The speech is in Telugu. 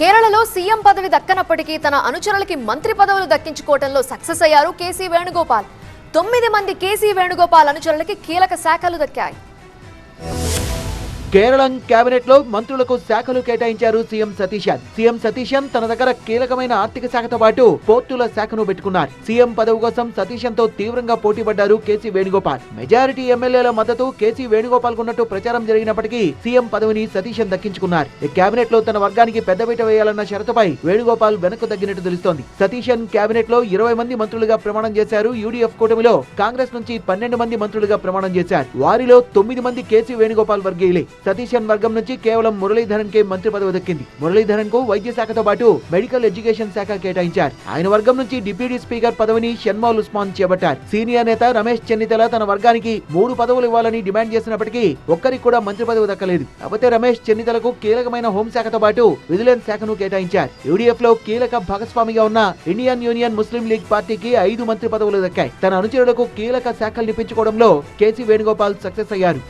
కేరళలో సీఎం పదవి దక్కనప్పటికీ తన అనుచరులకి మంత్రి పదవులు దక్కించుకోవడంలో సక్సెస్ అయ్యారు కేసీ వేణుగోపాల్. 9 మంది కేసీ వేణుగోపాల్ అనుచరులకి కీలక శాఖలు దక్కాయి. కేరళం కేబినెట్ లో మంత్రులకు శాఖలు కేటాయించారు సీఎం సతీశన్ తన దగ్గర కీలకమైన ఆర్థిక శాఖతో పాటు పోర్టుల శాఖను పెట్టుకున్నారు. సీఎం పదవి కోసం సతీశన్ తో తీవ్రంగా పోటీ పడ్డారు కేసీ వేణుగోపాల్. మెజారిటీ ఎమ్మెల్యేల మద్దతు కేసీ వేణుగోపాల్ కున్నట్టు ప్రచారం జరిగినప్పటికీ సీఎం పదవిని సతీశన్ దక్కించుకున్నారు. కేబినెట్ లో తన వర్గానికి పెద్దపీట వేయాలన్న షరతుపై వేణుగోపాల్ వెనక్కు తగ్గినట్టు తెలుస్తోంది. సతీశన్ కేబినెట్ లో 20 మంది మంత్రులుగా ప్రమాణం చేశారు. యూడీఎఫ్ కూటమిలో కాంగ్రెస్ నుంచి 12 మంది మంత్రులుగా ప్రమాణం చేశారు. వారిలో 9 మంది కేసీ వేణుగోపాల్ వర్గీయులే. సతీశన్ వర్గం నుంచి కేవలం మురళీధరన్ కే మంత్రి పదవి దక్కింది. మురళీధరన్ కు వైద్య శాఖతో పాటు మెడికల్ ఎడ్యుకేషన్ శాఖ కేటాయించారు. ఆయన వర్గం నుంచి డిప్యూటీ స్పీకర్ పదవిని షణ్మౌల్ ఉస్మాన్ చేపట్టారు. సీనియర్ నేత రమేష్ చెన్నితల తన వర్గానికి 3 పదవులు ఇవ్వాలని డిమాండ్ చేసినప్పటికీ ఒక్కరికి కూడా మంత్రి పదవి దక్కలేదు. కాకపోతే రమేష్ చెన్నితలకు కీలకమైన హోంశాఖతో పాటు విజిలెన్స్ శాఖను కేటాయించారు. యూడీఎఫ్ లో కీలక భాగస్వామిగా ఉన్న ఇండియన్ యూనియన్ ముస్లిం లీగ్ పార్టీకి 5 మంత్రి పదవులు దక్కాయి. తన అనుచరులకు కీలక శాఖలు నిప్పించుకోవడంలో కేసీ వేణుగోపాల్ సక్సెస్ అయ్యారు.